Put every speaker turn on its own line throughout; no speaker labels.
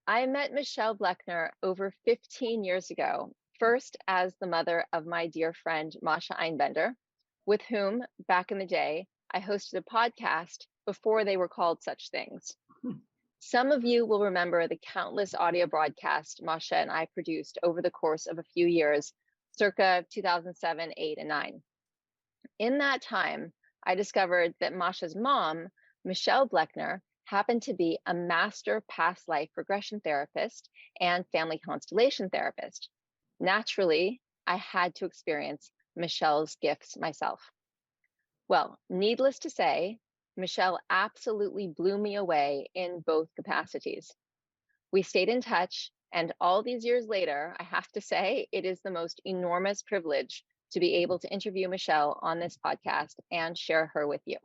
I met Michelle Blechner over 15 years ago, first as the mother of my dear friend Masha Einbender, with whom, back in the day, I hosted a podcast before they were called such things. Some of you will remember the countless audio broadcasts Masha and I produced over the course of a few years, circa 2007, 8, and 9. In that time, I discovered that Masha's mom, Michelle Blechner, happened to be a master past life regression therapist and family constellation therapist. Naturally, I had to experience Michelle's gifts myself. Well, needless to say, Michelle absolutely blew me away in both capacities. We stayed in touch, and all these years later, I have to say, it is the most enormous privilege to be able to interview Michelle on this podcast and share her with you.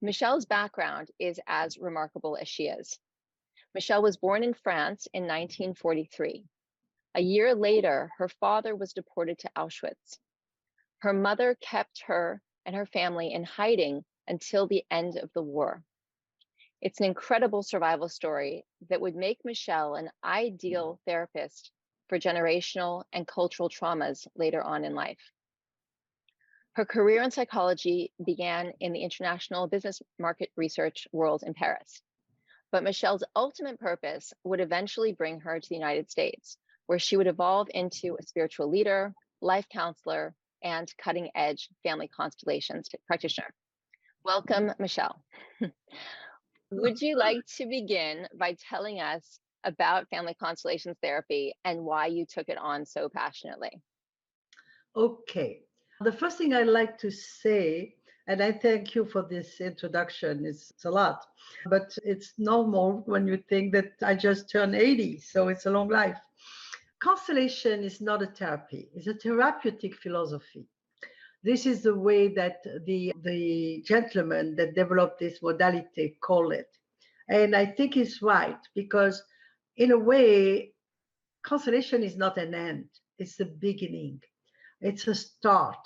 Michelle's background is as remarkable as she is. Michelle was born in France in 1943. A year later, her father was deported to Auschwitz. Her mother kept her and her family in hiding until the end of the war. It's an incredible survival story that would make Michelle an ideal therapist for generational and cultural traumas later on in life. Her career in psychology began in the international business market research world in Paris. But Michelle's ultimate purpose would eventually bring her to the United States, where she would evolve into a spiritual leader, life counselor, and cutting-edge family constellations practitioner. Welcome, Michelle. Would you like to begin by telling us about family constellations therapy and why you took it on so passionately?
Okay. The first thing I'd like to say, and I thank you for this introduction, it's a lot, but it's normal when you think that I just turned 80, so it's a long life. Constellation is not a therapy, it's a therapeutic philosophy. This is the way that the gentleman that developed this modality call it. And I think it's right because, in a way, constellation is not an end, it's the beginning, it's a start.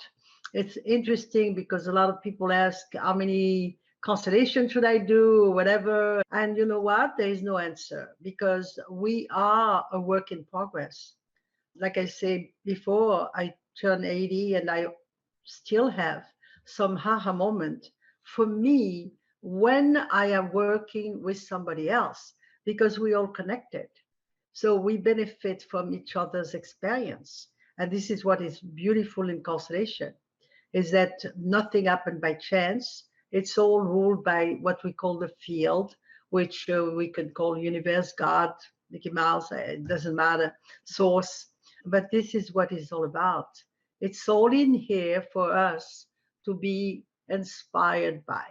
It's interesting because a lot of people ask how many constellations should I do or whatever. And you know what? There is no answer because we are a work in progress. Like I said before, I turned 80 and I still have some aha moment for me when I am working with somebody else because we all connected. So we benefit from each other's experience. And this is what is beautiful in constellation, is that nothing happened by chance. It's all ruled by what we call the field, which we can call universe, God, Mickey Mouse, it doesn't matter, source. But this is what it's all about. It's all in here for us to be inspired by.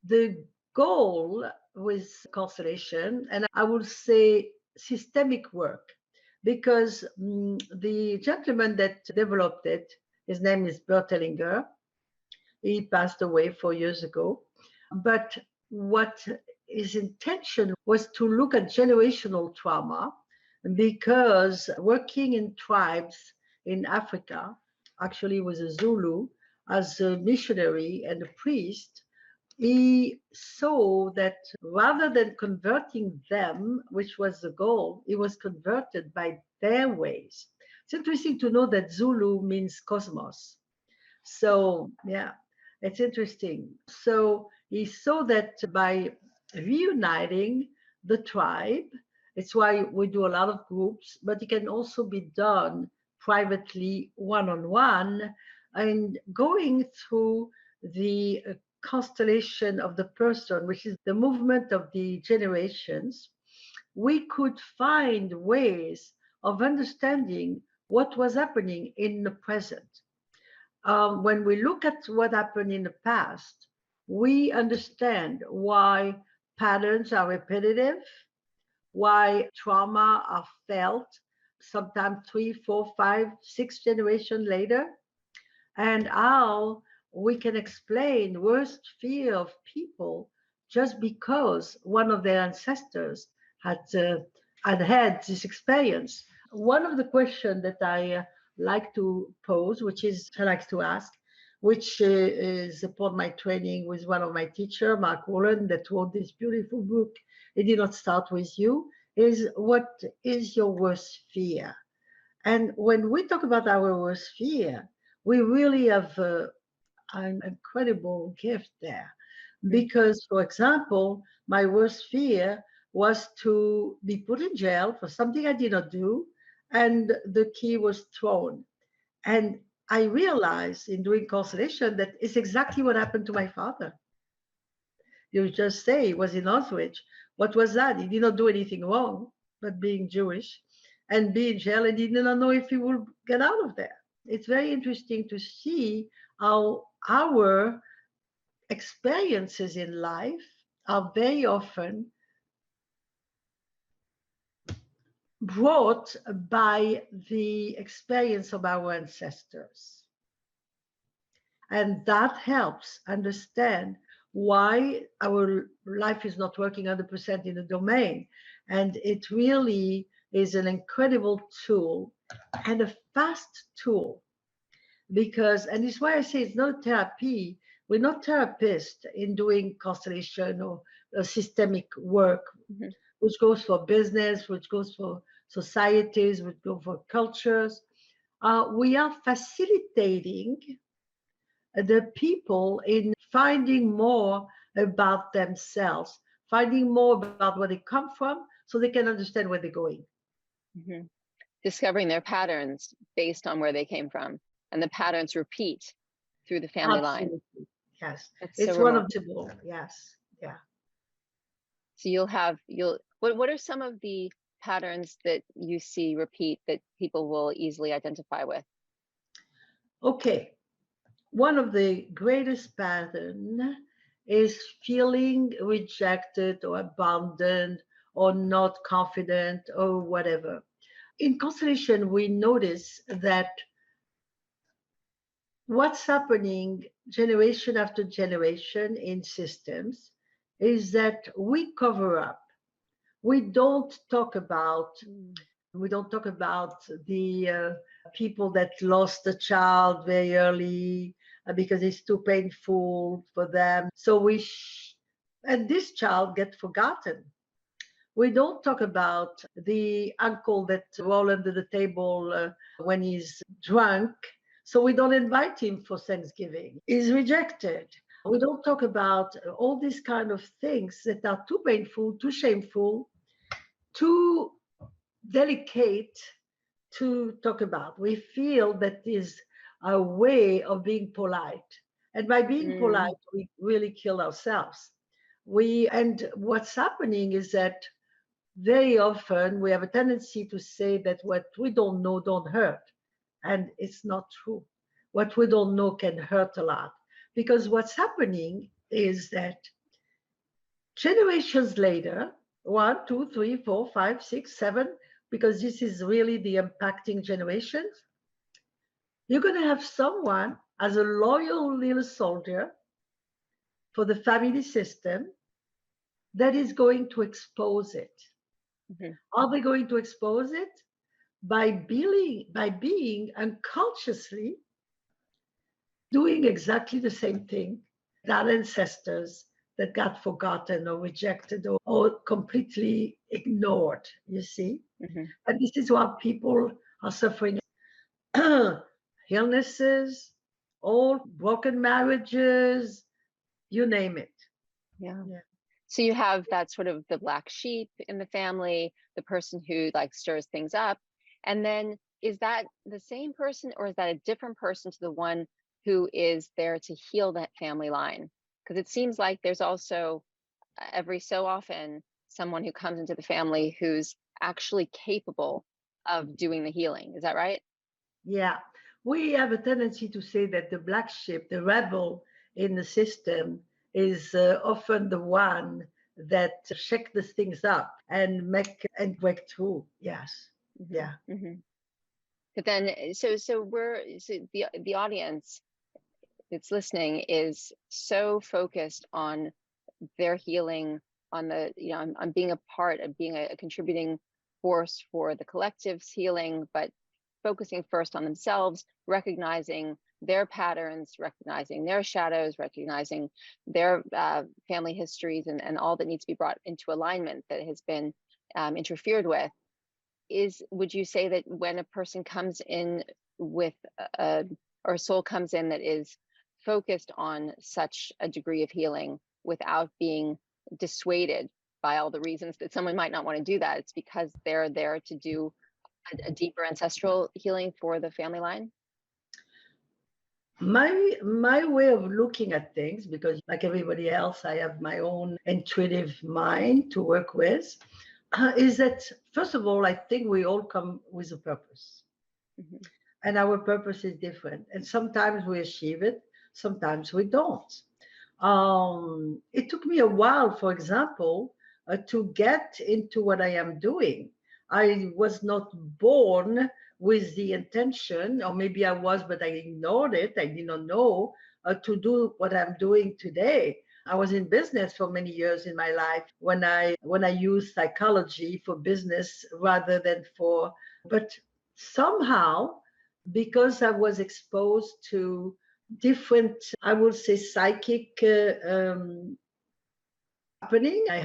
The goal with constellation, and I would say systemic work, because the gentleman that developed it, his name is Bert Hellinger. He passed away 4 years ago. But what his intention was to look at generational trauma because working in tribes in Africa, actually was a Zulu, as a missionary and a priest, he saw that rather than converting them, which was the goal, he was converted by their ways. It's interesting to know that Zulu means cosmos. So, yeah, it's interesting. So, he saw that by reuniting the tribe, it's why we do a lot of groups, but it can also be done privately, one on one, and going through the constellation of the person, which is the movement of the generations, we could find ways of understanding what was happening in the present. When we look at what happened in the past, we understand why patterns are repetitive, why trauma are felt sometimes 3, 4, 5, 6 generations later, and how we can explain worst fear of people just because one of their ancestors had this experience. One of the questions that I like to pose, which is I like to ask, which is upon my training with one of my teacher, Mark Wallen, that wrote this beautiful book, it did not start with you, is what is your worst fear? And when we talk about our worst fear, we really have an incredible gift there.
Mm.
Because, for example, my worst fear was to be put in jail for something I did not do, and the key was thrown. And I realized in doing constellation that it's exactly what happened to my father. You just say he was in Auschwitz. What was that? He did not do anything wrong, but being Jewish and be in jail, and he did not know if he would get out of there. It's very interesting to see how our experiences in life are very often brought by the experience of our ancestors. And that helps understand why our life is not working 100% in the domain. And it really is an incredible tool and a fast tool because, and it's why I say it's not a therapy. We're not therapists in doing constellation or systemic work,
Mhm.
which goes for business, which goes for societies, which go for cultures. We are facilitating the people in finding more about themselves, finding more about where they come from so they can understand where they're going.
Mhm. Discovering their patterns based on where they came from, and the patterns repeat through the family line.
Absolutely. Yes.
That's so
It's one of
remarkable.
the, yes. Yeah.
So you'll what are some of the patterns that you see repeat that people will easily identify with?
Okay. One of the greatest pattern is feeling rejected or abandoned or not confident or whatever. In constellation, we notice that what's happening generation after generation in systems is that we cover up. We don't talk about
Mm.
we don't talk about the people that lost a child very early because it's too painful for them. So and this child get forgotten. We don't talk about the uncle that roll under the table when he's drunk. So we don't invite him for Thanksgiving. He's rejected. We don't talk about all these kind of things that are too painful, too shameful, too delicate to talk about. We feel that is a way of being polite. And by being
Mm.
polite, we really kill ourselves. And what's happening is that very often we have a tendency to say that what we don't know don't hurt. And it's not true. What we don't know can hurt a lot. Because what's happening is that generations later, one, two, three, four, five, six, seven, because this is really the impacting generations, you're going to have someone as a loyal little soldier for the family system that is going to expose it.
Mhm.
Are they going to expose it? By being unconsciously doing exactly the same thing that ancestors that got forgotten or rejected or completely ignored, you see?
Mhm.
And this is why people are suffering illnesses, all broken marriages, you name it.
Yeah.
Yeah.
So you have that sort of the black sheep in the family, the person who like stirs things up. And then is that the same person or is that a different person to the one who is there to heal that family line? Because it seems like there's also every so often someone who comes into the family who's actually capable of doing the healing. Is that right?
Yeah. We have a tendency to say that the black sheep, the rebel in the system, is often the one that shake the things up and make and break through. Yes.
Hmm.
Yeah.
Hmm. But then, so the audience that's listening is so focused on their healing, on the on being a part of being a contributing force for the collective's healing, but focusing first on themselves, recognizing their patterns, recognizing their shadows, recognizing their family histories, and all that needs to be brought into alignment that has been interfered with. Would you say that when a person comes in with a or a soul comes in that is focused on such a degree of healing without being dissuaded by all the reasons that someone might not want to do that, it's because they're there to do a deeper ancestral healing for the family line?
My way of looking at things, because like everybody else, I have my own intuitive mind to work with, is that first of all, I think we all come with a purpose,
Mhm.
and our purpose is different. And sometimes we achieve it, sometimes we don't. It took me a while, for example, to get into what I am doing. I was not born with the intention, or maybe I was, but I ignored it. I did not know to do what I'm doing today. I was in business for many years in my life when I used psychology for business rather than for, but somehow, because I was exposed to different, I would say, psychic happening. I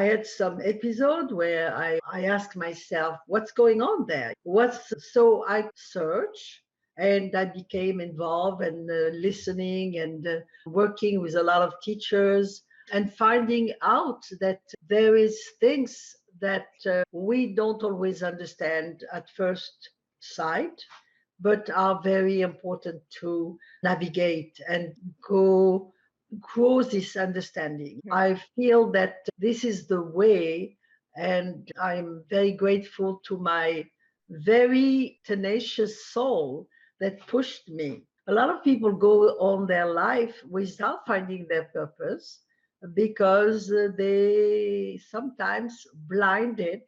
had some episode where I asked myself, what's going on there? What's so I search, and I became involved and listening and working with a lot of teachers and finding out that there is things that we don't always understand at first sight, but are very important to navigate and go grow this understanding.
Mhm.
I feel that this is the way, and I'm very grateful to my very tenacious soul that pushed me. A lot of people go on their life without finding their purpose because they sometimes blinded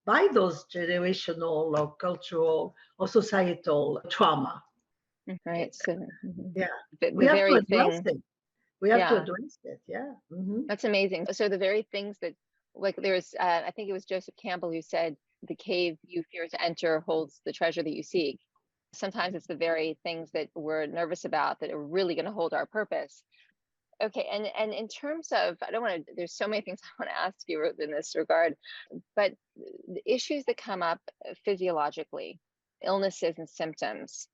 by those generational or cultural or societal trauma.
Right. So
Yeah, we
the
have to
very
address
thing,
it. We have to
yeah,
address it. Yeah. Hmm.
that's amazing. So the very things that, like, there's, I think it was Joseph Campbell who said, "The cave you fear to enter holds the treasure that you seek." Sometimes it's the very things that we're nervous about that are really going to hold our purpose. Okay, and in terms of, I don't want to. There's so many things I want to ask you in this regard, but the issues that come up physiologically, illnesses and symptoms,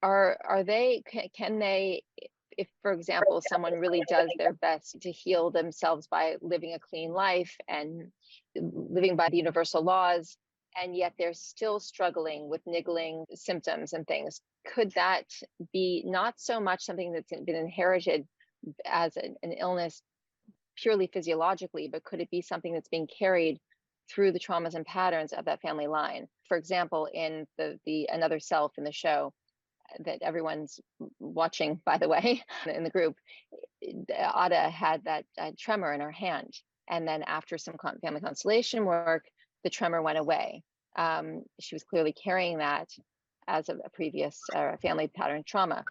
are they can they, if for example someone really does their best to heal themselves by living a clean life and living by the universal laws, and yet they're still struggling with niggling symptoms and things, could that be not so much something that's been inherited as an illness purely physiologically, but could it be something that's being carried through the traumas and patterns of that family line? For example, in the another self in the show that everyone's watching, by the way, in the group, Ada had that tremor in her hand. And then after some family constellation work, the tremor went away. She was clearly carrying that as a previous family pattern trauma.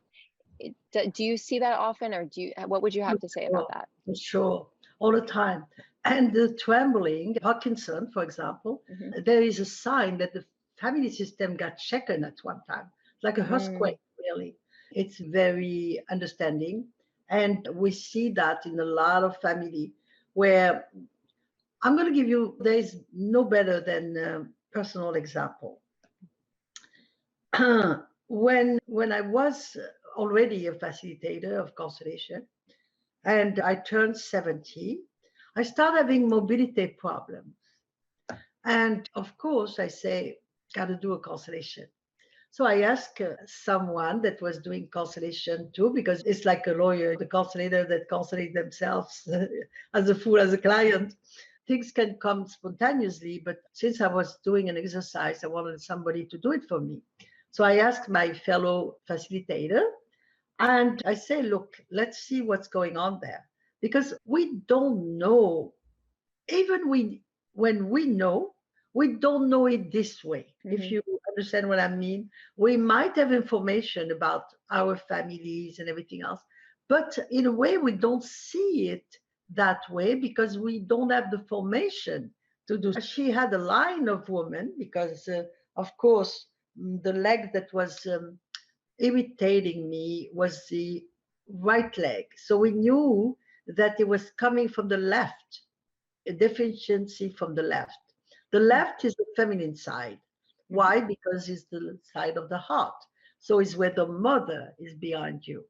Do you see that often, or what would you
For
have to say about
sure.
that?
For sure. All the time. And the trembling, Parkinson, for example,
Hmm.
there is a sign that the family system got shaken at one time. It's like a
Mm.
earthquake, really. It's very understanding. And we see that in a lot of family where I'm going to give you, there is no better than personal example. when I was already a facilitator of constellation and I turned 70, I started having mobility problems. And of course, I say, got to do a constellation. So I asked someone that was doing constellation too, because it's like a lawyer, the constellator that constellate themselves as a fool, as a client. Things can come spontaneously, but since I was doing an exercise, I wanted somebody to do it for me. So I asked my fellow facilitator, and I say, look, let's see what's going on there. Because we don't know, even when we know, we don't know it this way. If
Hmm.
you understand what I mean, we might have information about our families and everything else, but in a way, we don't see it that way because we don't have the formation to do. She had a line of women because, of course, the leg that was irritating me was the right leg. So we knew that it was coming from the left, a deficiency from the left. The
Mm,
left is the feminine side.
mhm,
Why? Because it's the side of the heart. So it's where the mother is behind you.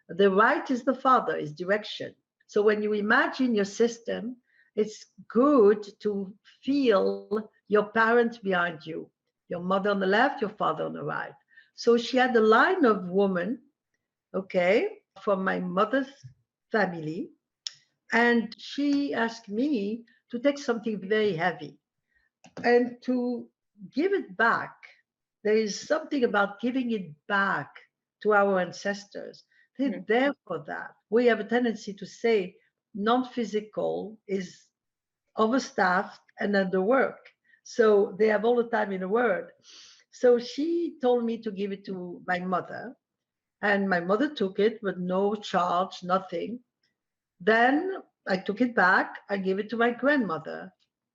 The right is the father, is direction. So when you imagine your system, it's good to feel your parents behind you, your mother on the left, your father on the right. So she had a line of women, okay, from my mother's family, and she asked me to take something very heavy and to give it back. There is something about giving it back to our ancestors. They're
mhm,
there for that. We have a tendency to say non physical is overstaffed and underworked. So they have all the time in the world. So she told me to give it to my mother, and my mother took it with no charge, nothing. Then I took it back. I gave it to my grandmother.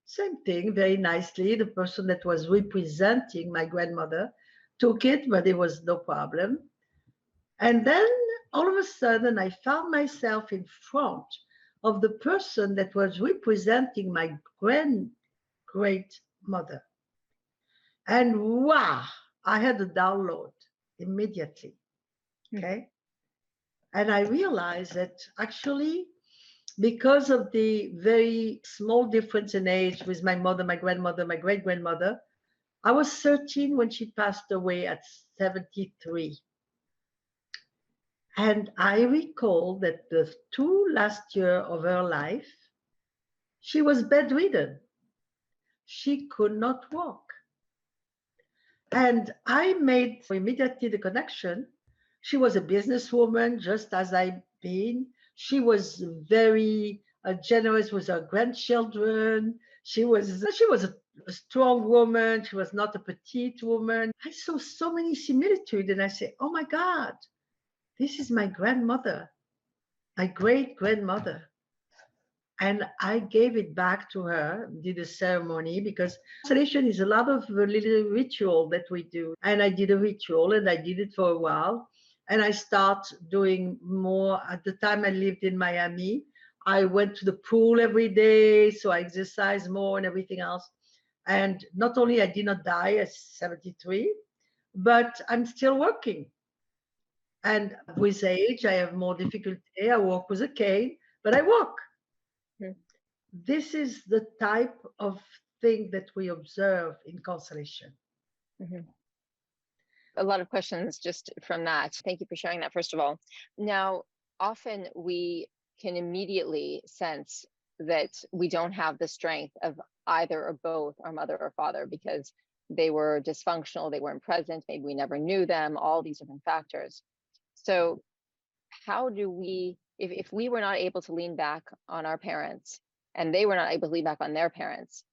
Same thing, very nicely. The person that was representing my grandmother took it, but it was no problem. And then all of a sudden, I found myself in front of the person that was representing my great mother. And wow, I had a download immediately.
mm,
Okay. And I realized that actually, because of the very small difference in age with my mother, my grandmother, my great grandmother, I was 13 when she passed away at 73. And I recall that the two last year of her life, she was bedridden. She could not walk. And I made immediately the connection. She was a businesswoman, just as I've been. She was very generous with her grandchildren. She was a strong woman. She was not a petite woman. I saw so many similitudes, and I say, "Oh my God, this is my grandmother, my great grandmother." And I gave it back to her, did a ceremony, because constellation is a lot of little ritual that we do. And I did a ritual and I did it for a while. And I start doing more. At the time I lived in Miami, I went to the pool every day, so I exercised more and everything else. And not only I did not die at 73, but I'm still working. And with age, I have more difficulty. I walk with a cane, but I walk.
mm,
This is the type of thing that we observe in constellation.
mhm. A lot of questions just from that. Thank you for sharing that, first of all. Now, often we can immediately sense that we don't have the strength of either or both our mother or father because they were dysfunctional, they weren't present, maybe we never knew them, all these different factors. So, how do we, if we were not able to lean back on our parents and they were not able to lean back on their parents,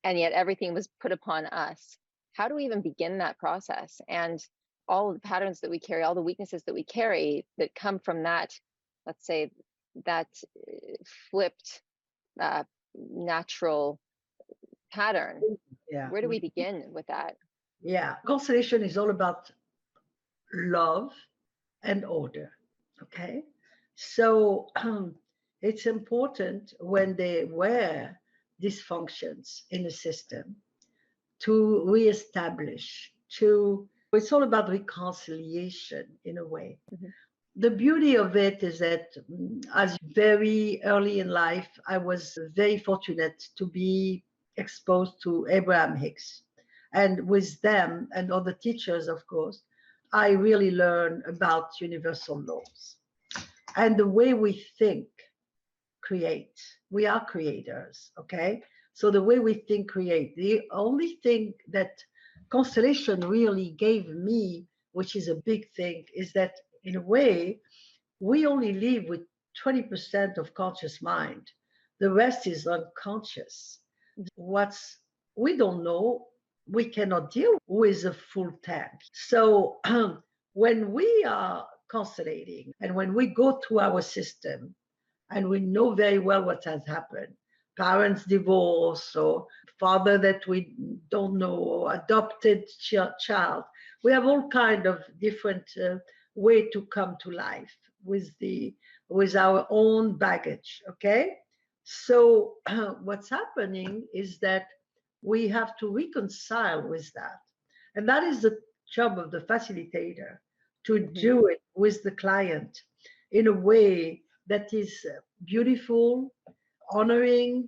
and yet everything was put upon us, how do we even begin that process? And all of the patterns that we carry, all the weaknesses that we carry that come from that, let's say, that flipped uh, natural pattern,
Yeah.
where do we begin with that?
Yeah. Constellation is all about love and order. Okay. So it's important when there were dysfunctions in the system to reestablish, it's all about reconciliation in a way.
Mhm,
The beauty of it is that as very early in life, I was very fortunate to be exposed to Abraham Hicks. And with them and other teachers, of course, I really learned about universal laws and the way we think create. We are creators, okay? So the way we think create. The only thing that constellation really gave me, which is a big thing, is that in a way, we only live with 20% of conscious mind. The rest is unconscious. What's we don't know, we cannot deal with a full tank. So when we are constellating and when we go through our system and we know very well what has happened, parents divorce or father that we don't know, or adopted child, We have all kind of different way to come to life with our own baggage. Okay, so what's happening is that we have to reconcile with that, and that is the job of the facilitator, to
Hmm.
do it with the client in a way that is beautiful, honoring,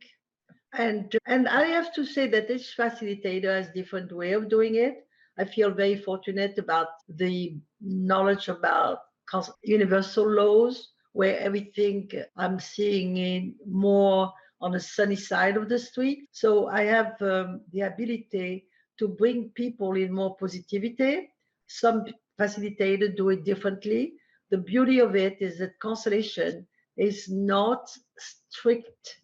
and I have to say that each facilitator has different way of doing it. I feel very fortunate about the knowledge about universal laws, where everything I'm seeing in more on the sunny side of the street. So I have the ability to bring people in more positivity. Some facilitators do it differently. The beauty of it is that constellation is not strict.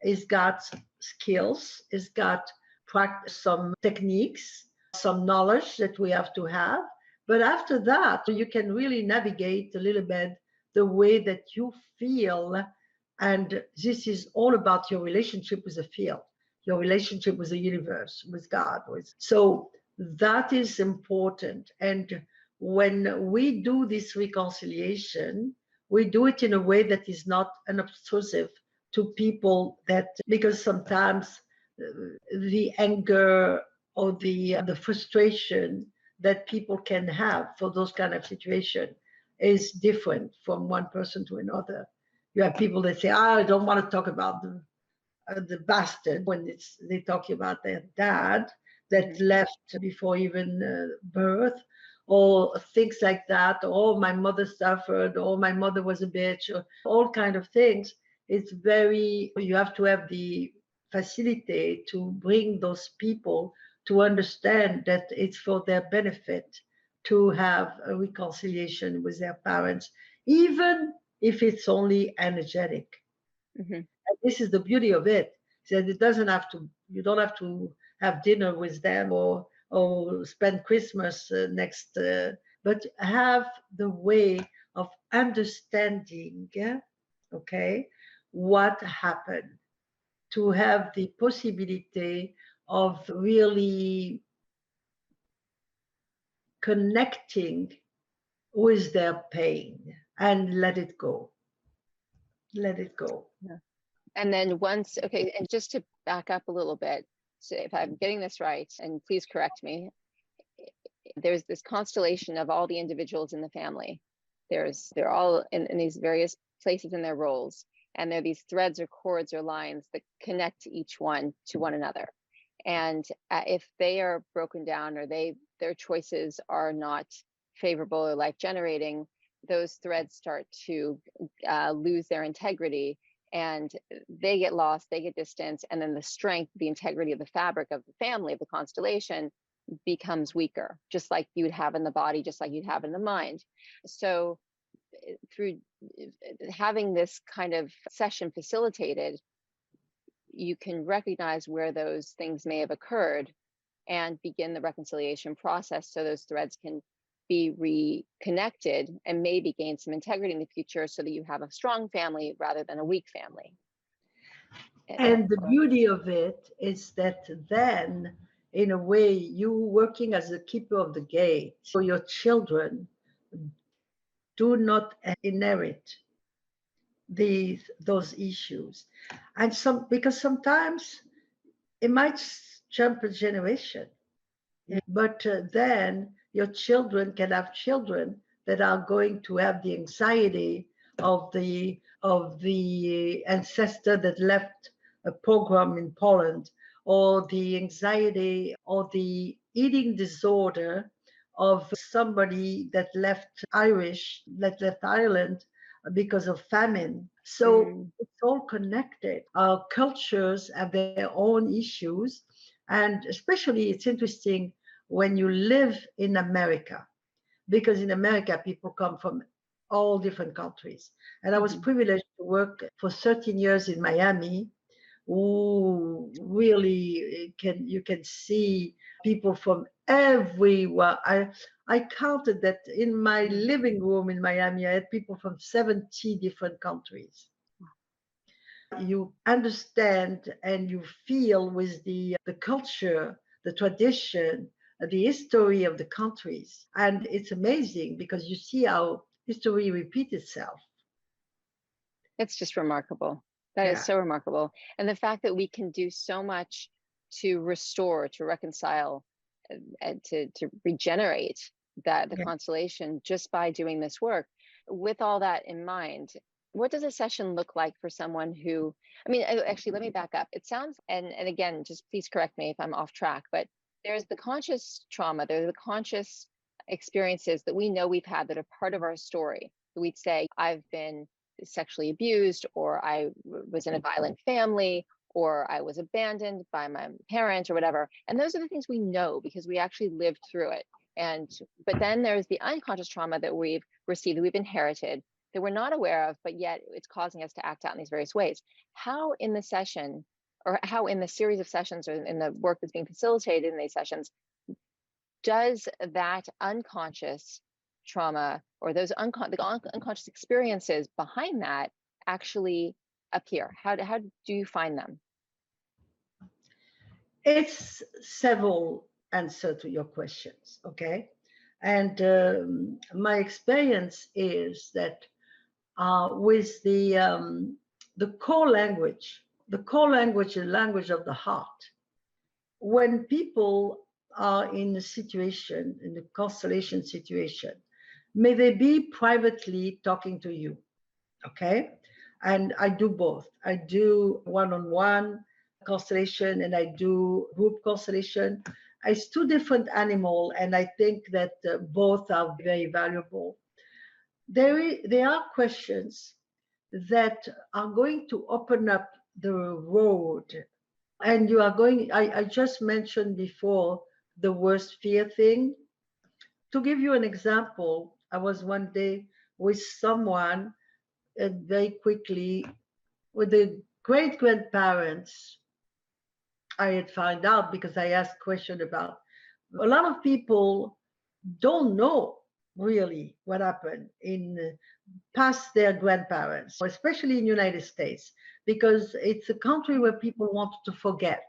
It's got skills, it's got some techniques, some knowledge that we have to have. But after that, you can really navigate a little bit the way that you feel. And this is all about your relationship with the field, your relationship with the universe, with God. So that is important. And when we do this reconciliation, we do it in a way that is not unobtrusive to people, that because sometimes the anger or the frustration that people can have for those kind of situation is different from one person to another. You have people that say, I don't want to talk about the bastard when they're talking about their dad that
Hmm.
left before even birth, or things like that. Or my mother suffered, or my mother was a bitch, or all kind of things. It's very, you have to have the facility to bring those people to understand that it's for their benefit to have a reconciliation with their parents, even if it's only energetic.
Hmm.
And this is the beauty of it. That it doesn't have to, you don't have to have dinner with them, or spend Christmas next, but have the way of understanding, okay, what happened, to have the possibility of really connecting with their pain and let it go. Let it go.
Yeah. And then once, okay, and just to back up a little bit, so if I'm getting this right, and please correct me, there's this constellation of all the individuals in the family. They're all in these various places in their roles, and there are these threads or cords or lines that connect each one to one another. And if they are broken down, or their choices are not favorable or life generating, those threads start to lose their integrity, and they get lost, they get distance, and then the strength, the integrity of the fabric of the family, of the constellation, becomes weaker, just like you'd have in the body, just like you'd have in the mind. So through having this kind of session facilitated, you can recognize where those things may have occurred and begin the reconciliation process, so those threads can be reconnected and maybe gain some integrity in the future, so that you have a strong family rather than a weak family.
And the beauty of it is that then, in a way, you working as a keeper of the gate, so your children do not inherit those issues. And some, because sometimes it might jump a generation, but then your children can have children that are going to have the anxiety of the ancestor that left a pogrom in Poland, or the anxiety or the eating disorder of somebody that left Ireland because of famine. So
Mm.
it's all connected. Our cultures have their own issues, and especially it's interesting when you live in America, because in America, people come from all different countries. And I was
Mm-hmm.
privileged to work for 13 years in Miami, who really you can see people from everywhere. I counted that in my living room in Miami, I had people from 70 different countries. You understand and you feel with the culture, the tradition, the history of the countries. And it's amazing because you see how history repeats itself.
It's just remarkable. That is
Yeah.
so remarkable. And the fact that we can do so much to restore, to reconcile, and to regenerate the
Yeah.
constellation just by doing this work. With all that in mind, what does a session look like for someone who, I mean, actually, let me back up. It sounds, and again, just please correct me if I'm off track, but there's the conscious trauma, there's the conscious experiences that we know we've had that are part of our story. We'd say, I've been sexually abused, or I was in a violent family, or I was abandoned by my parents, or whatever. And those are the things we know because we actually lived through it. And but then there's the unconscious trauma that we've received, that we've inherited, that we're not aware of, but yet it's causing us to act out in these various ways. How in the session, or how in the series of sessions, or in the work that's being facilitated in these sessions, does that unconscious trauma, or those unconscious experiences behind that, actually appear? How do you find them?
It's several answers to your questions, okay? And my experience is that with the core language is language of the heart. When people are in a situation, in a constellation situation, may they be privately talking to you, okay? And I do both. I do one-on-one constellation and I do group constellation. It's two different animal, and I think that both are very valuable. There are questions that are going to open up the road, and you are going. I just mentioned before the worst fear thing. To give you an example, I was one day with someone, very quickly, with the great grandparents. I had found out because I asked question about. A lot of people don't know really what happened in past their grandparents, especially in United States, because it's a country where people wanted to forget.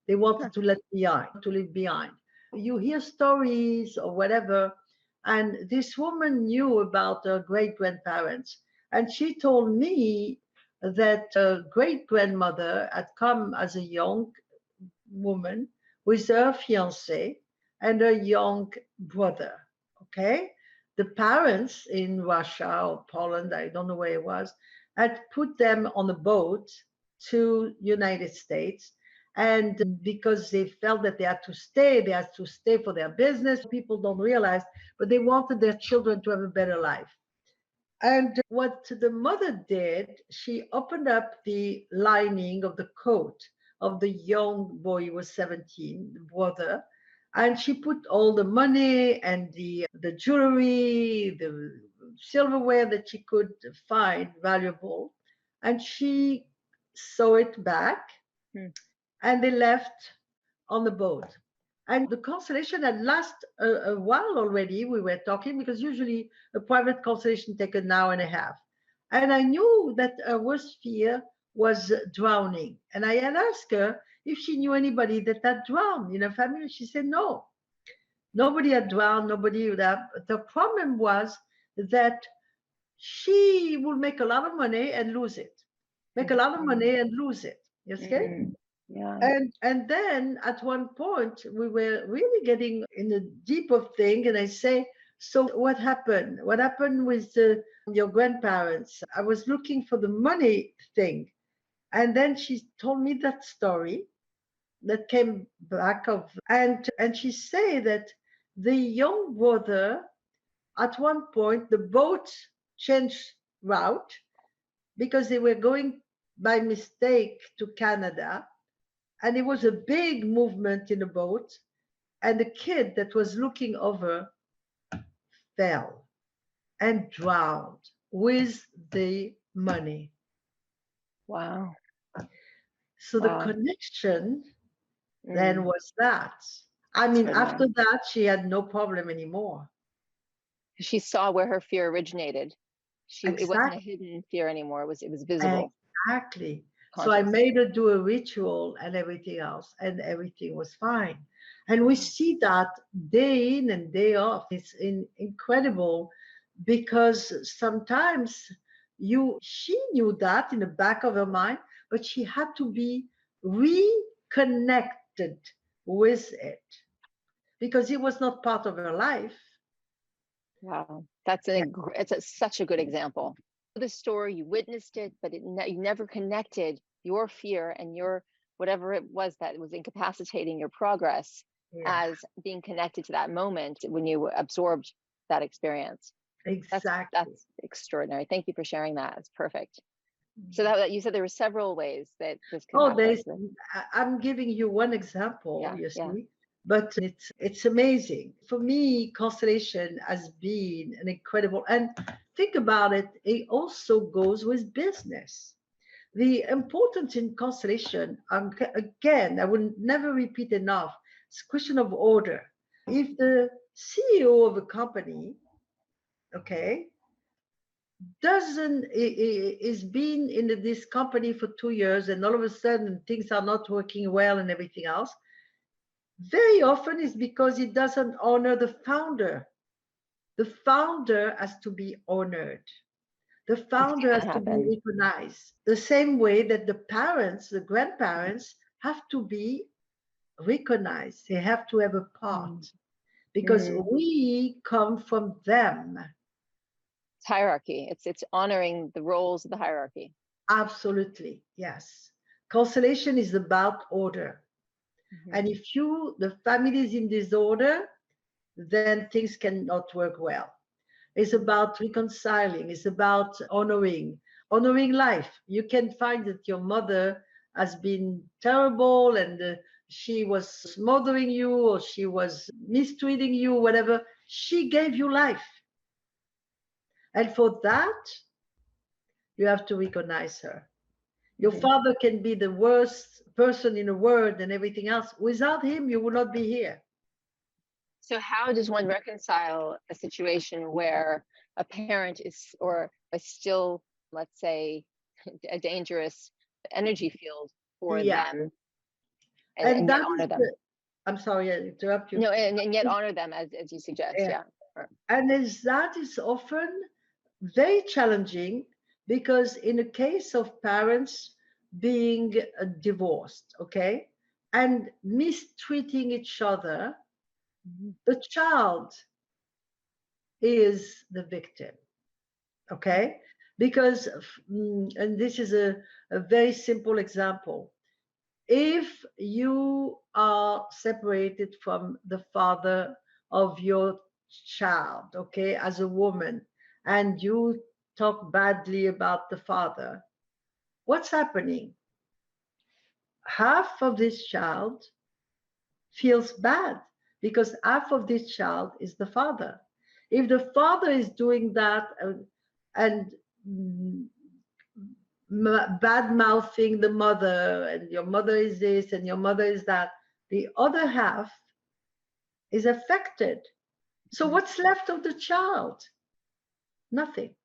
They
Huh.
wanted to leave behind. You hear stories or whatever, and this woman knew about her great grandparents, and she told me that her great grandmother had come as a young woman with her fiance and her young brother. Okay, the parents in Russia or Poland, I don't know where it was, had put them on a boat to United States, and because they felt that they had to stay for their business. People don't realize, but they wanted their children to have a better life. And what the mother did, she opened up the lining of the coat of the young boy who was 17, the brother, and she put all the money and the jewelry, the silverware that she could find valuable, and she sewed it back,
Hmm.
and they left on the boat. And the constellation had lasted a while already. We were talking because usually a private constellation takes an hour and a half. And I knew that her worst fear was drowning. And I had asked her if she knew anybody that had drowned in her family. She said no. Nobody had drowned, nobody would have. The problem was that she would make a lot of money and lose it. Make a lot of
Mhm.
money and lose it. You see?
Yeah.
And then at one point we were really getting in a deeper thing, and I say, so what happened? What happened with your grandparents? I was looking for the money thing, and then she told me that story that came back of, and she said that the young brother, at one point the boat changed route because they were going by mistake to Canada, and it was a big movement in a boat, and the kid that was looking over fell and drowned with the money.
Wow.
So the
Wow.
connection then
Mm.
was that. I mean, after
Extraordinary.
that, she had no problem anymore.
She saw where her fear originated. It wasn't a
Exactly.
hidden fear anymore. It was visible,
Exactly. So I
conscious.
made her do a ritual and everything else, and everything was fine. And we see that day in and day off. It's incredible because sometimes she knew that in the back of her mind, but she had to be reconnected with it because it was not part of her life.
Wow, that's such a good example. The story, you witnessed it, but you never connected your fear and your whatever it was that was incapacitating your progress
Yeah,
as being connected to that moment when you absorbed that experience.
exactly.
That's extraordinary. Thank you for sharing that. It's perfect. So that you said there were several ways that this could
Oh,
happen.
I'm giving you one example,
Yeah,
you
yeah.
see, but it's amazing. For me, constellation has been an incredible, and think about it, it also goes with business. The importance in constellation, again, I will never repeat enough, it's a question of order. If the CEO of a company, okay, doesn't is been in this company for 2 years and all of a sudden things are not working well and everything else, very often is because he doesn't honor the founder. The founder has to be honored. The
I've seen
founder
that
has to be
happen.
recognized. The same way that the parents, the grandparents, have to be recognized. They have to have a part
Mm.
because
Mm.
we come from them.
It's hierarchy. It's honoring the roles of the hierarchy.
Absolutely, yes. Constellation is about order.
Hmm.
And if the family is in disorder, then things cannot work well. It's about reconciling, it's about honoring life. You can find that your mother has been terrible and she was smothering you or she was mistreating you, whatever. She gave you life. And for that, you have to recognize her. Your
Hmm.
father can be the worst person in the world and everything else. Without him, you would not be here.
So how does one reconcile a situation where a parent is or is still, let's say, a dangerous energy field for
Yeah.
them
And
and yet
that is
honor them?
I'm sorry, I interrupt you.
No, and yet honor them as you suggest.
Yeah.
Yeah.
And that is often very challenging because in the case of parents being divorced, okay, and mistreating each other,
Mhm.
the child is the victim, okay? Because, and this is a very simple example. If you are separated from the father of your child, okay, as a woman, and you talk badly about the father, what's happening? Half of this child feels bad because half of this child is the father. If the father is doing that and mm, bad mouthing the mother, and your mother is this and your mother is that, the other half is affected. So
Mhm.
what's left of the child? Nothing.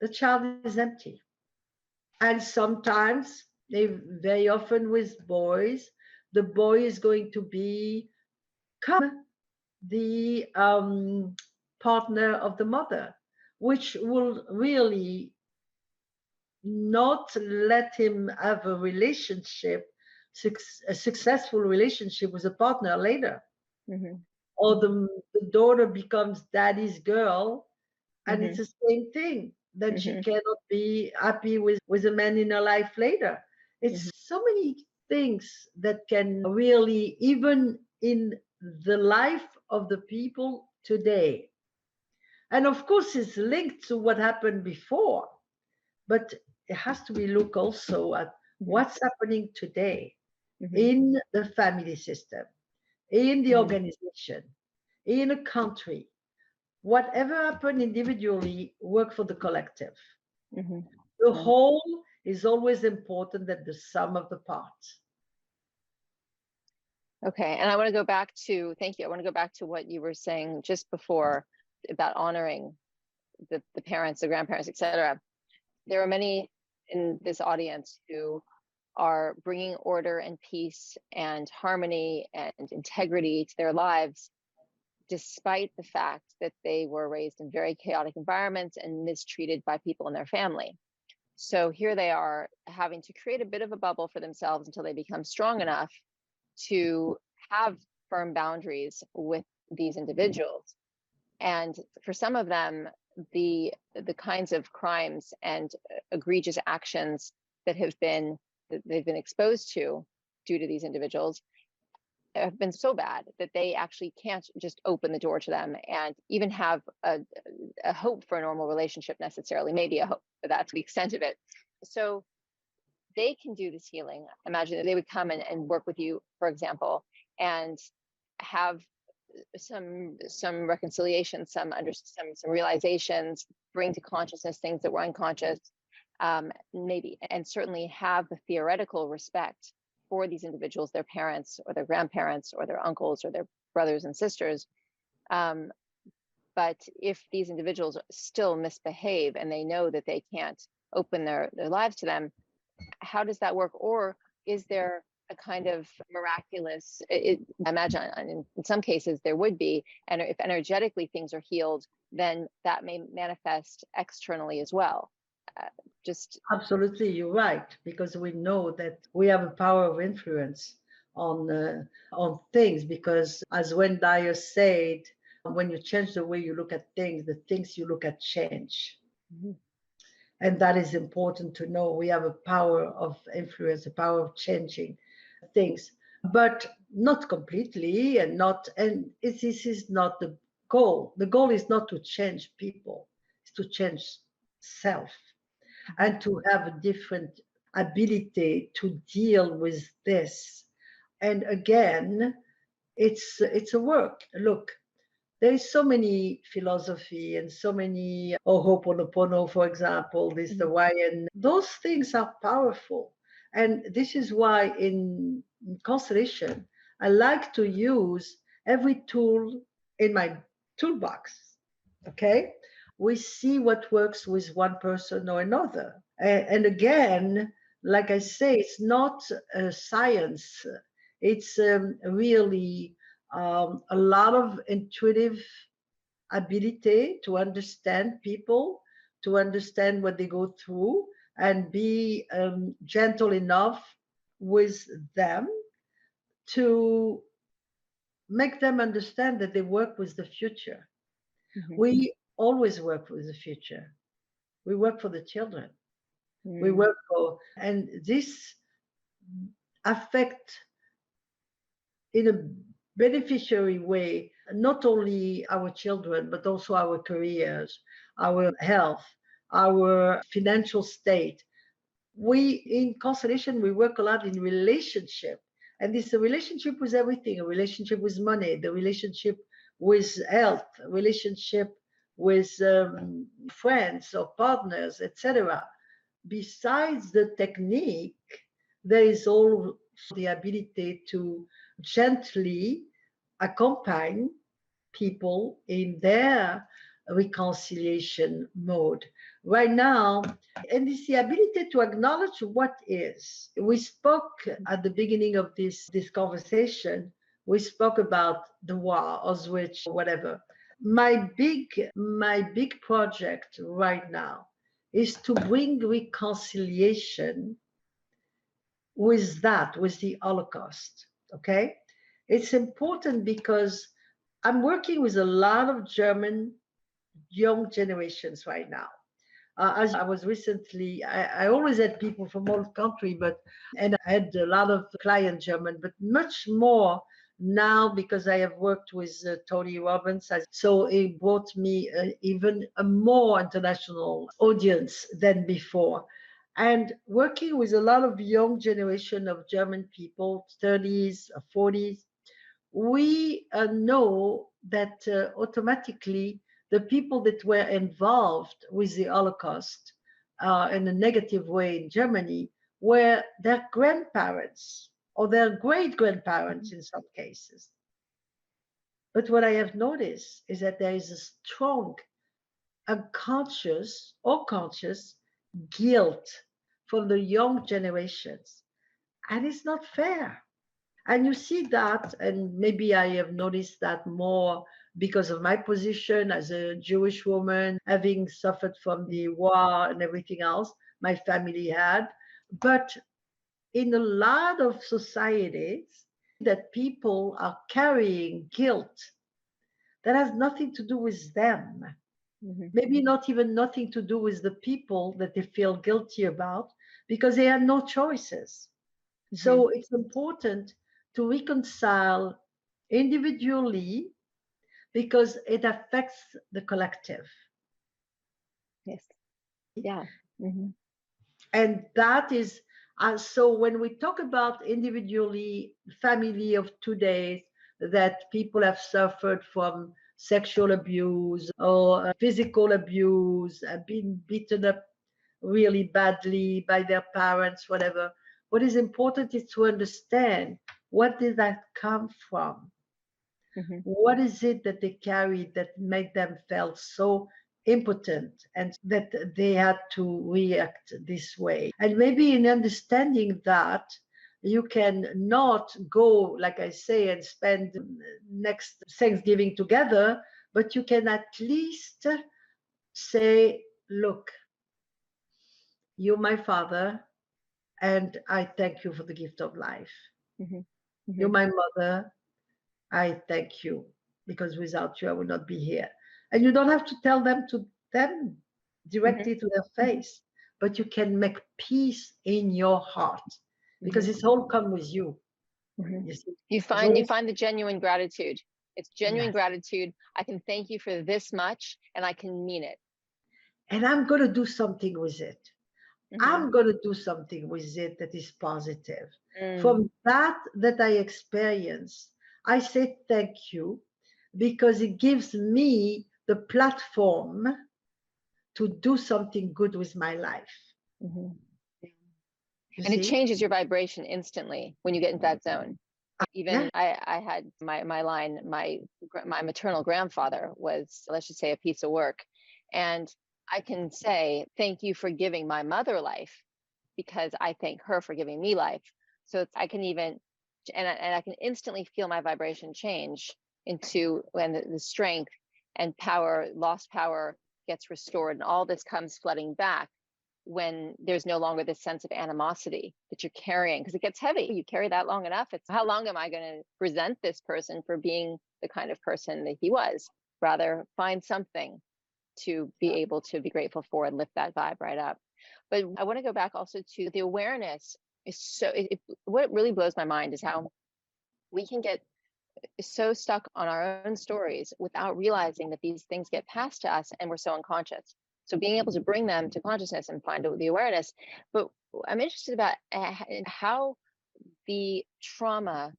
The child is empty. And sometimes, very often with boys, the boy is going to become the partner of the mother, which will really not let him have a relationship, a successful relationship with a partner later.
Mhm.
Or
Mhm.
the daughter becomes daddy's girl, and it's
Mhm.
the same thing. Then she
Mhm.
cannot be happy with a man in her life later.
Mhm.
It's so many things that can really, even in the life of the people today. And of course, it's linked to what happened before, but it has to be look also at
Mhm.
what's happening today
Mhm.
in the family system, in the
Mhm.
organization, in a country. Whatever happened individually, work for the collective.
Mhm.
The
Right.
whole is always important than the sum of the parts.
Okay. And I want to go back to, thank you. I want to go back to what you were saying just before about honoring the parents, the grandparents, etc. There are many in this audience who are bringing order and peace and harmony and integrity to their lives, despite the fact that they were raised in very chaotic environments and mistreated by people in their family. So here they are having to create a bit of a bubble for themselves until they become strong enough to have firm boundaries with these individuals. And for some of them, the kinds of crimes and egregious actions that they've been exposed to due to these individuals have been so bad that they actually can't just open the door to them and even have a hope for a normal relationship necessarily, maybe a hope, but that's the extent of it. So they can do this healing. Imagine that they would come and work with you, for example, and have some reconciliation, some realizations, bring to consciousness things that were unconscious, maybe, and certainly have the theoretical respect for these individuals, their parents or their grandparents or their uncles or their brothers and sisters. But if these individuals still misbehave and they know that they can't open their lives to them, how does that work? Or is there a kind of miraculous, I imagine in some cases there would be, and if energetically things are healed, then that may manifest externally as well. Just
Absolutely, you're right, because we know that we have a power of influence on things. Because as Wayne Dyer said, when you change the way you look at things, the things you look at change.
Mhm.
And that is important to know. We have a power of influence, a power of changing things, but not completely, and this is not the goal. The goal is not to change people, it's to change self and to have a different ability to deal with this. And again, it's a work. Look, there is so many philosophy and so many Ho'oponopono, for example, this
Mhm.
Hawaiian. Those things are powerful, and this is why in constellation I like to use every tool in my toolbox. Okay, we see what works with one person or another, and again, like I say, it's not a science. It's really a lot of intuitive ability to understand people, to understand what they go through, and be gentle enough with them to make them understand that they work with the future.
Mhm.
We always work with the future. We work for the children. We
Mm.
work for, and this affect in a beneficiary way, not only our children, but also our careers, our health, our financial state. We in constellation, we work a lot in relationship. And this a relationship with everything, a relationship with money, the relationship with health, a relationship with friends or partners, etc. Besides the technique, there is also the ability to gently accompany people in their reconciliation mode. Right now, and it's the ability to acknowledge what is. We spoke at the beginning of this conversation, we spoke about the war, Auschwitz, whatever. My big project right now is to bring reconciliation with the Holocaust. Okay? It's important because I'm working with a lot of German young generations right now. As I was recently, I always had people from all country, and I had a lot of client German, but much more now because I have worked with Tony Robbins. So it brought me even a more international audience than before. And working with a lot of young generation of German people, 30s, 40s, we know that automatically the people that were involved with the Holocaust in a negative way in Germany were their grandparents or their great grandparents in some cases. But what I have noticed is that there is a strong unconscious or conscious guilt from the young generations And it's not fair. And you see that, and maybe I have noticed that more because of my position as a Jewish woman, having suffered from the war and everything else my family had. But in a lot of societies, that people are carrying guilt that has nothing to do with them.
Hmm.
Maybe not even nothing to do with the people that they feel guilty about because they had no choices.
Hmm.
So it's important to reconcile individually because it affects the collective.
Yes. Yeah. Hmm.
And that is, so when we talk about individually, family of 2 days, that people have suffered from sexual abuse or physical abuse, been beaten up really badly by their parents, whatever. What is important is to understand, what did that come from?
Hmm.
What is it that they carried that made them feel so impotent and that they had to react this way? And maybe in understanding that, you can not go, like I say, and spend next Thanksgiving together, but you can at least say, look, you're my father, and I thank you for the gift of life.
Hmm. Hmm.
You're my mother. I thank you because without you, I would not be here. And you don't have to tell them
Hmm.
directly to their face, but you can make peace in your heart because
Hmm.
it's all come with you.
Hmm.
You see,
You
it's
find
all,
you find the genuine gratitude. It's genuine
yes.
gratitude. I can thank you for this much, and I can mean it.
And I'm going to do something with it.
Hmm.
I'm going to do something with it that is positive.
Mm.
From that I experience, I say thank you because it gives me the platform to do something good with my life.
Hmm.
You
And it
see?
changes your vibration instantly when you get into that zone.
Yeah,
Even I had my line, my maternal grandfather was, let's just say, a piece of work. And I can say, thank you for giving my mother life because I thank her for giving me life. So I can even, and I can instantly feel my vibration change into when the strength and power, lost power gets restored, and all this comes flooding back when there's no longer this sense of animosity that you're carrying, because it gets heavy. You carry that long enough, it's how long am I going to resent this person for being the kind of person that he was? Rather find something to be able to be grateful for and lift that vibe right up. But I want to go back also to the awareness is so what really blows my mind is how we can get so stuck on our own stories without realizing that these things get passed to us and we're so unconscious. So being able to bring them to consciousness and find the awareness. But I'm interested about how the trauma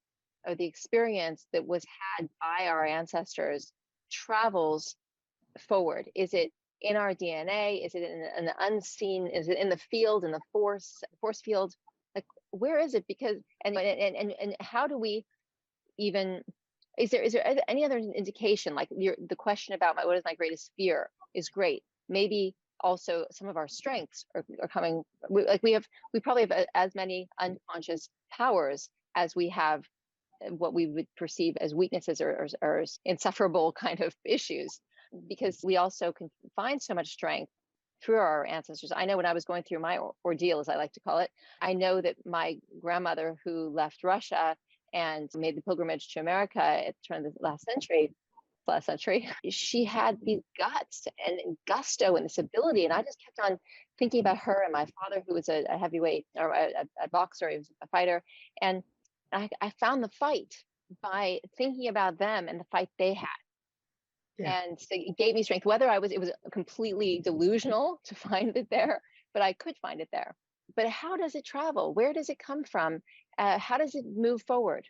or the experience that was had by our ancestors travels forward. Is it in our DNA? Is it in the unseen? Is it in the field, in the force field? Like, where is it? Because and how do we even, is there any other indication, like the question about what is my greatest fear is great. Maybe also some of our strengths are coming, we probably have as many unconscious powers as we have what we would perceive as weaknesses or insufferable kind of issues, because we also can find so much strength through our ancestors. I know when I was going through my ordeal, as I like to call it, I know that my grandmother, who left Russia and made the pilgrimage to America at the turn of the last century, she had these guts and gusto and this ability. And I just kept on thinking about her and my father, who was a heavyweight or a boxer, he was a fighter. And I found the fight by thinking about them and the fight they had.
yeah.
And so it gave me strength, whether it was completely delusional to find it there, but I could find it there. But how does it travel? Where does it come from? How does it move forward?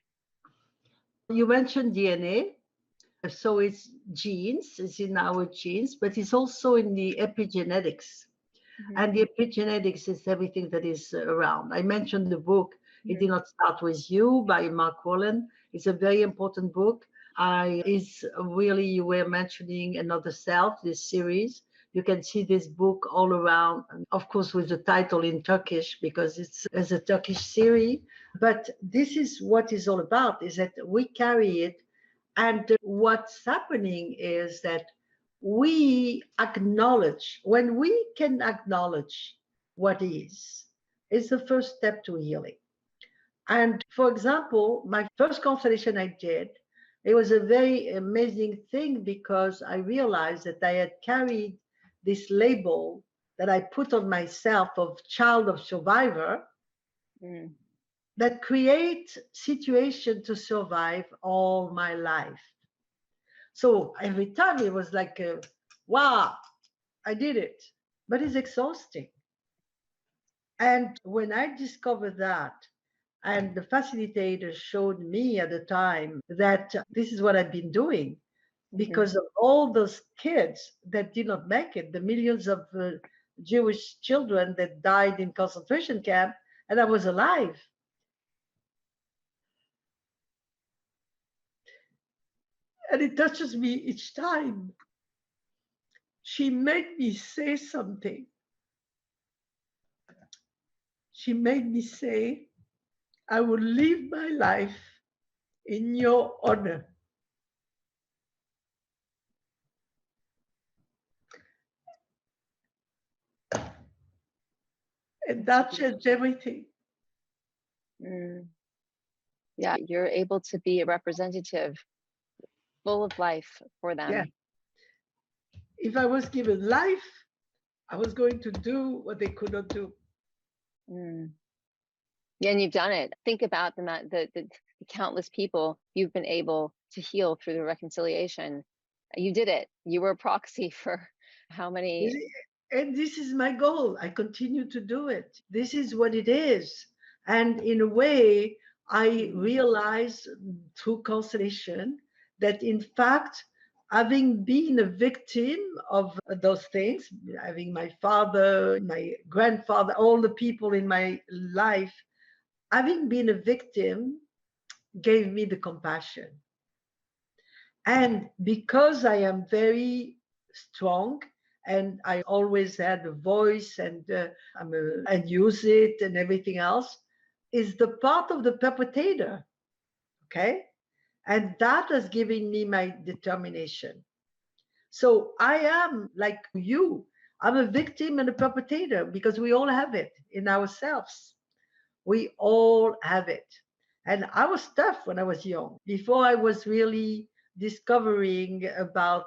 You mentioned DNA. So it's genes, it's in our genes, but it's also in the epigenetics.
Hmm.
And the epigenetics is everything that is around. I mentioned the book, It
Hmm.
Did Not Start With You by Mark Wallen. It's a very important book. I is really, you were mentioning Another Self, this series. You can see this book all around, and of course, with the title in Turkish because it's a Turkish series. But this is what it's all about: is that we carry it, and what's happening is that we acknowledge. When we can acknowledge what is the first step to healing. And for example, my first constellation I did, it was a very amazing thing because I realized that I had carried this label that I put on myself of child of survivor
Mm.
that create situation to survive all my life. So every time it was like, wow, I did it, but it's exhausting. And when I discovered that, and the facilitator showed me at the time that this is what I've been doing
Hmm.
because of all those kids that did not make it, the millions of Jewish children that died in concentration camp, and I was alive. And it touches me each time. She made me say something. She made me say, I will live my life in your honor. And
That's so
that
beautiful.
changed everything.
Mm. Yeah, you're able to be a representative, full of life for
Yeah.
them.
If I was given life, I was going to do what they could not do.
Mm. Yeah, and you've done it. Think about the countless people you've been able to heal through the reconciliation. You did it. You were a proxy for how many.
And this is my goal. I continue to do it. This is what it is. And in a way, I
Mm.
realize through constellation that, in fact, having been a victim of those things, having my father, my grandfather, all the people in my life, having been a victim gave me the compassion. And because I am very strong and I always had a voice and use it and everything else, is the part of the perpetrator. Okay. And that has given me my determination. So I am like you. I'm a victim and a perpetrator because we all have it in ourselves. We all have it. And I was tough when I was young, before I was really discovering about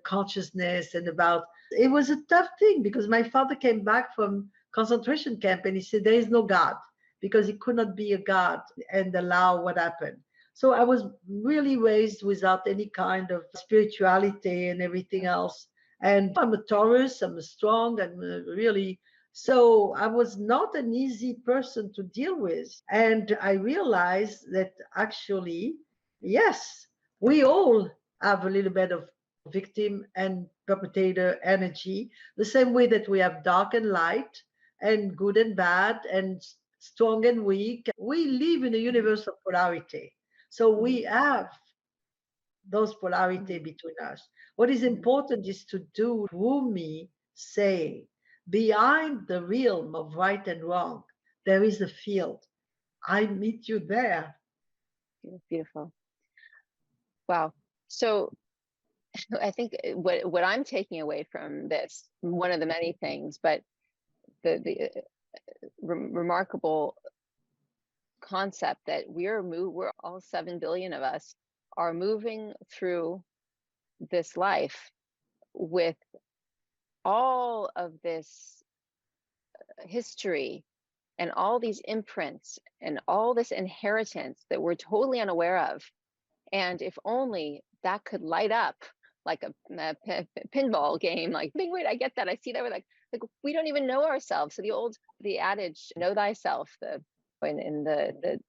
consciousness and about it was a tough thing because my father came back from concentration camp and he said there is no God because he could not be a God and allow what happened. So I was really raised without any kind of spirituality and everything else. And I'm a Taurus, I'm a strong, I'm really so I was not an easy person to deal with. And I realized that actually, yes, we all have a little bit of victim and perpetrator energy, the same way that we have dark and light and good and bad and strong and weak. We live in a
Mhm.
universe of polarity. So
Mhm.
we have those polarity
Mhm.
between us. What is
Mhm.
important is to do Rumi say, behind the realm of right and wrong, there is a field. I meet you there.
Beautiful. Wow. So I think what I'm taking away from this, one of the many things, but the remarkable concept that we're all 7 billion of us are moving through this life with all of this history and all these imprints and all this inheritance that we're totally unaware of. And if only that could light up like a pinball game, like, wait, I get that. I see that. We're like we don't even know ourselves. So the adage, know thyself, in the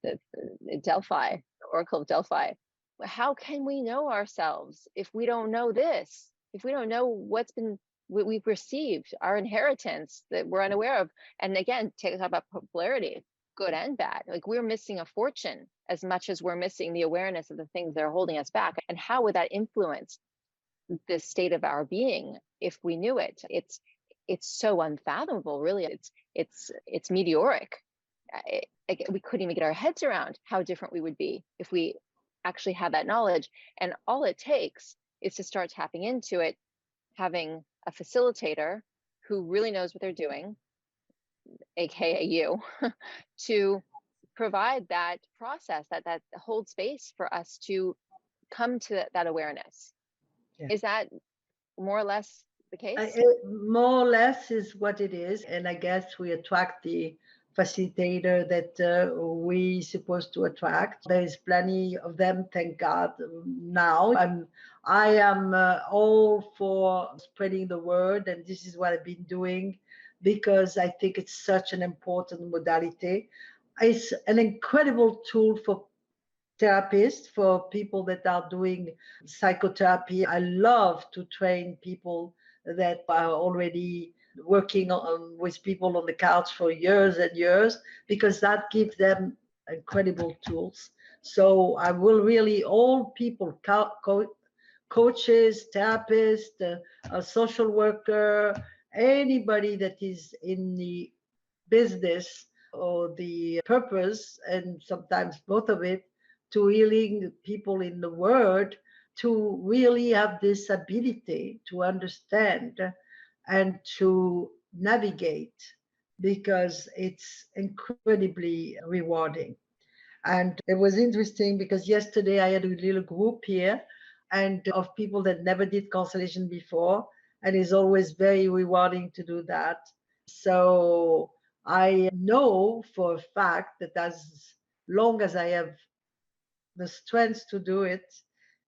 Delphi, the Oracle of Delphi. How can we know ourselves if we don't know this? If we don't know what we've received, our inheritance that we're unaware of. And again, talk about polarity, good and bad. Like we're missing a fortune as much as we're missing the awareness of the things that are holding us back. And how would that influence the state of our being if we knew it. It's so unfathomable, really. It's meteoric. We couldn't even get our heads around how different we would be if we actually had that knowledge. And all it takes is to start tapping into it, having a facilitator who really knows what they're doing, aka you, to provide that process, that hold space for us to come to that awareness.
Yeah.
Is that more or less the
I,
case?
more or less is what it is, and I guess we attract the facilitator that we supposed to attract. There is plenty of them, thank God. Now I am all for spreading the word, and this is what I've been doing because I think it's such an important modality. It's an incredible tool for therapists, for people that are doing psychotherapy. I love to train people that are already working with people on the couch for years and years because that gives them incredible tools. So I will really, all people, coaches, therapists, a social worker, anybody that is in the business or the purpose, and sometimes both of it, to healing people in the world, to really have this ability to understand and to navigate because it's incredibly rewarding. And it was interesting because yesterday I had a little group here and of people that never did constellation before. And it's always very rewarding to do that. So I know for a fact that as long as I have the strength to do it,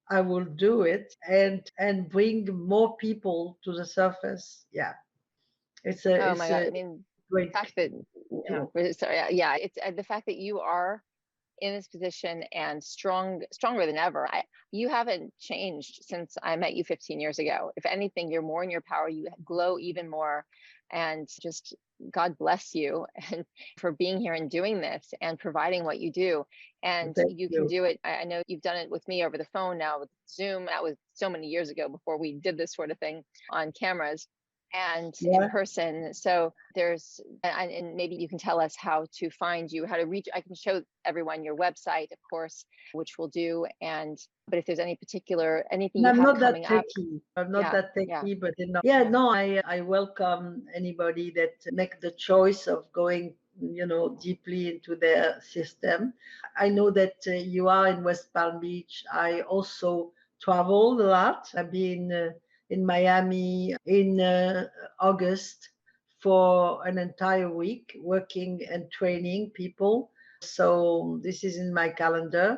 I will do it and bring more people to the surface. Yeah,
Oh my
it's
God.
a
I mean, the
great
fact that,
tool.
sorry, yeah, it's the fact that you are in this position and stronger than ever. You haven't changed since I met you 15 years ago. If anything, you're more in your power. You glow even more, and just God bless you and for being here and doing this and providing what you do. And
Thank
you can
you.
do it. I know you've done it with me over the phone now with Zoom. That was so many years ago before we did this sort of thing on cameras and in
Yeah.
person. So there's, and maybe you can tell us how to find you, how to reach. I can show everyone your website, of course, which we'll do. And, but if there's any particular, anything
And
you
I'm
have
not that
coming up,
techy. I'm not
yeah,
that
yeah.
techy, but yeah, no, I welcome anybody that make the choice of going, deeply into their system. I know that you are in West Palm Beach. I also traveled a lot. I've been in Miami in August for an entire week, working and training people. So this is in my calendar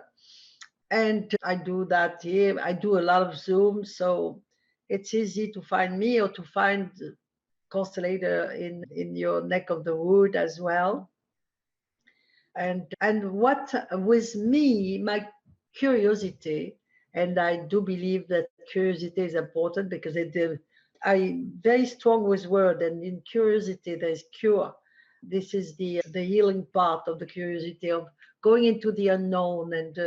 and I do that here. I do a lot of Zoom, so it's easy to find me or to find Constellator in your neck of the wood as well. And what with me, my curiosity, and I do believe that curiosity is important because I very strong with word, and in curiosity there is cure. This is the healing part of the curiosity of going into the unknown and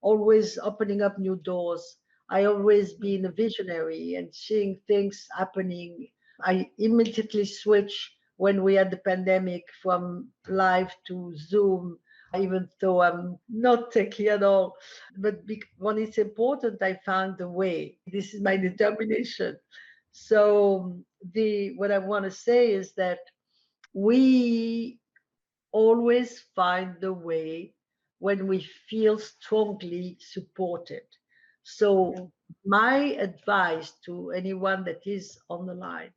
always opening up new doors. I always been a visionary and seeing things happening. I immediately switch when we had the pandemic from live to Zoom, even though I'm not techie at all. But when it's important, I found a way. This is my determination. So the what I want to say is that we always find the way when we feel strongly supported. So,
Mm.
my advice to anyone that is on the line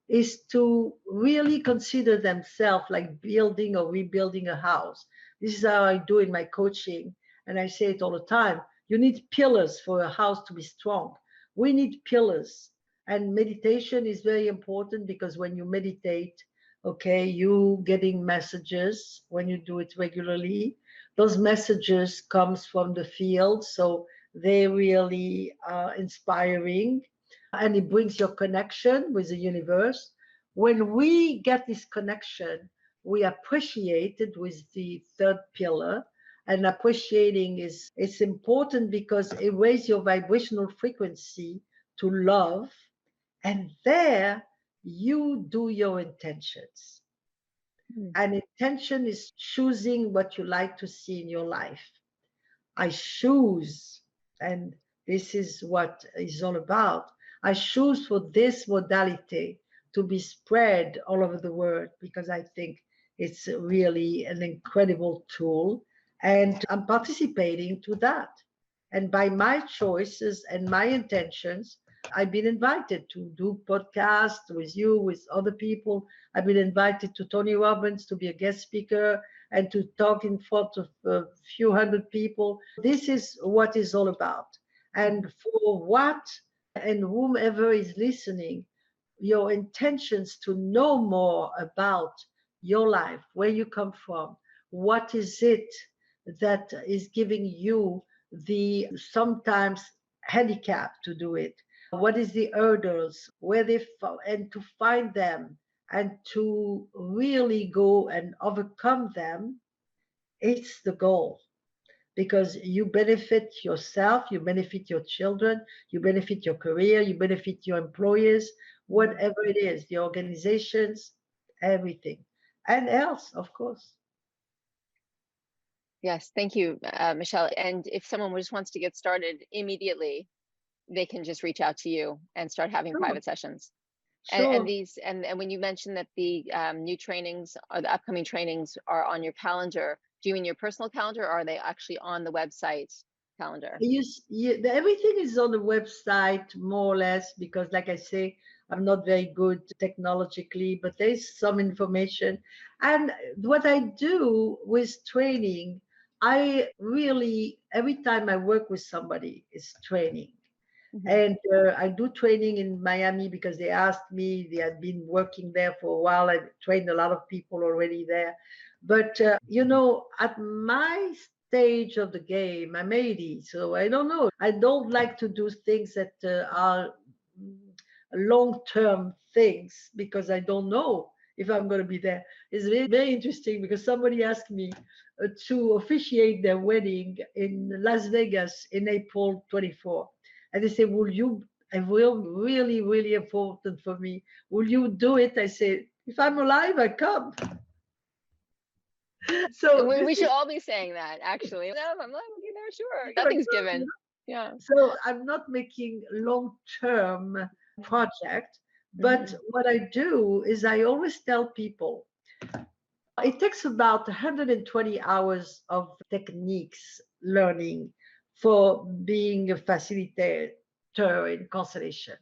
is to really consider themselves like building or rebuilding a house. This is how I do in my coaching, and I say it all the time. You need pillars for a house to be strong. We need pillars, and meditation is very important because when you meditate, okay, you getting messages when you do it regularly. Those messages comes from the field, so they really are inspiring, and it brings your connection with the universe. When we get this connection, we appreciate it with the third pillar. And appreciating is it's important because it raises your vibrational frequency to love, and there you do your intentions.
Mm.
And intention is choosing what you like to see in your life. I choose, and this is what it's all about. I choose for this modality to be spread all over the world because I think it's really an incredible tool. And I'm participating to that. And by my choices and my intentions, I've been invited to do podcasts with you, with other people. I've been invited to Tony Robbins to be a guest speaker and to talk in front of a few hundred people. This is what it's all about. And for what and whomever is listening, your intentions to know more about your life, where you come from, what is it that is giving you the sometimes handicap to do it, what is the hurdles, where they and to find them and to really go and overcome them. It's the goal, because you benefit yourself, you benefit your children, you benefit your career, you benefit your employers, whatever it is, the organizations, everything, and else, of course.
Yes, thank you, Michelle. And if someone just wants to get started immediately, they can just reach out to you and start having
Sure,
private sessions. And
sure.
these and when you mentioned that the new trainings or the upcoming trainings are on your calendar, do you mean your personal calendar, or are they actually on the website calendar?
Everything is on the website more or less because, like I say, I'm not very good technologically, but there's some information. And what I do with training, I really, every time I work with somebody, is training.
Hmm.
And I do training in Miami because they asked me. They had been working there for a while. I trained a lot of people already there. But, at my stage of the game, I'm 80, so I don't know. I don't like to do things that are long term things because I don't know if I'm going to be there. It's very, very interesting because somebody asked me to officiate their wedding in Las Vegas in April 24. And they say, will you, it will really, really important for me. Will you do it? I say, if I'm alive, I come.
And
So
we
this
should
is
all be saying that, actually. No, I'm not looking there, sure.
never
Nothing's
come,
given. Yeah.
So I'm not making long-term project, but
Hmm.
what I do is I always tell people it takes about 120 hours of techniques learning for being a facilitator in constellation,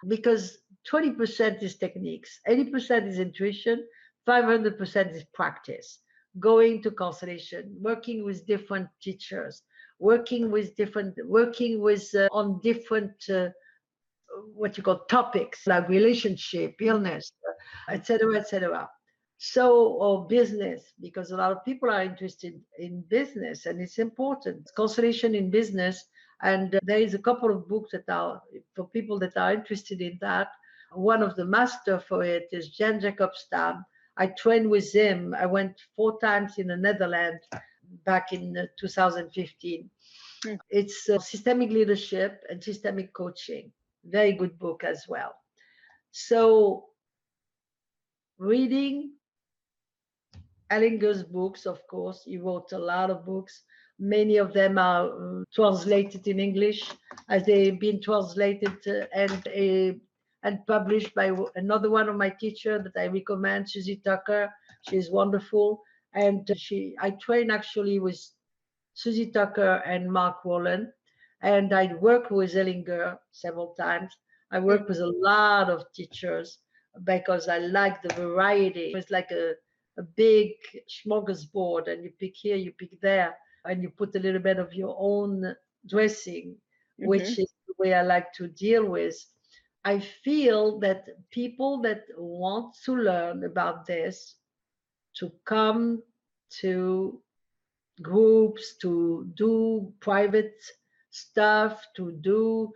because 20% is techniques, 80% is intuition, 500% is practice. Going to constellation, working with different teachers, working with on different what you call topics like relationship, illness, etc., etc. So, or business, because a lot of people are interested in business and it's important. Constellation in business. And there is a couple of books that are for people that are interested in that. One of the master for it is Jan Jacob Stam. I trained with him. I went 4 times in the Netherlands back in 2015. It's systemic leadership and systemic coaching. Very good book as well. So, reading Ellinger's books, of course, he wrote a lot of books. Many of them are translated in English, as they've been translated and published by another one of my teachers that I recommend, Susie Tucker. She's wonderful, and I train actually with Susie Tucker and Mark Wallen. And I worked with Ellinger several times. I worked with a lot of teachers because I like the variety. It's like a big smorgasbord, and you pick here, you pick there, and you put a little bit of your own dressing,
Hmm.
which is the way I like to deal with. I feel that people that want to learn about this to come to groups, to do private stuff, to do.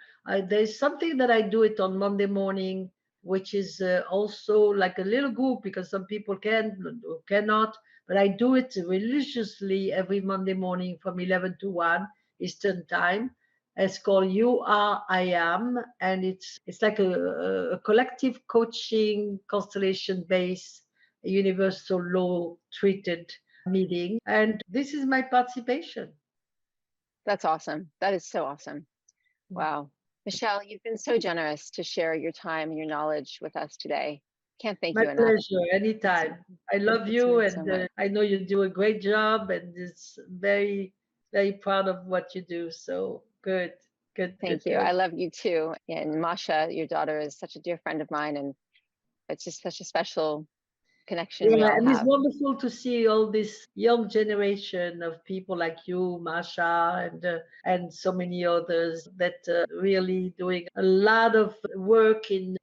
There's something that I do it on Monday morning, which is also like a little group because some people can or cannot, but I do it religiously every Monday morning from 11 to 1 Eastern time. It's called You Are, I Am, and it's like a collective coaching, constellation based, universal law treated meeting. And this is my participation.
That's awesome. That is so awesome. Wow. Michelle, you've been so generous to share your time and your knowledge with us today. Can't thank
My
you enough.
pleasure,
It's
anytime. I love
it's
you,
meant so
and
much.
I know you do a great job, and it's very, very proud of what you do. So good, good, good,
Thank you.
good.
I love you too. And Masha, your daughter, is such a dear friend of mine, and it's just such a special connection we
Yeah,
all
and it's
have.
wonderful to see all this young generation of people like you, Masha, and so many others that really doing a lot of work in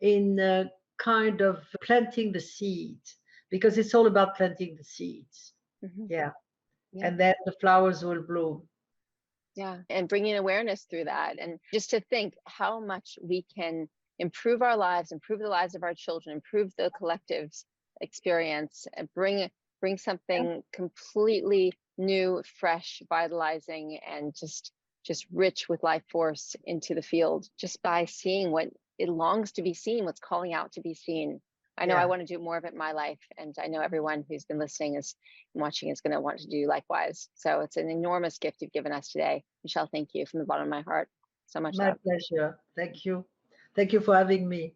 kind of planting the seeds, because it's all about planting the seeds.
Hmm.
Yeah,
Yeah.
and then the flowers will bloom.
Yeah. And bringing awareness through that. And just to think how much we can improve our lives, improve the lives of our children, improve the collective's experience, and bring something completely new, fresh, vitalizing, and just rich with life force into the field just by seeing what it longs to be seen, what's calling out to be seen. I know I
Yeah,
want to do more of it in my life, and I know everyone who's been listening is watching is going to want to do likewise. So it's an enormous gift you've given us today. Michelle, thank you from the bottom of my heart. So much
my
love.
pleasure. Thank you. Thank you for having me.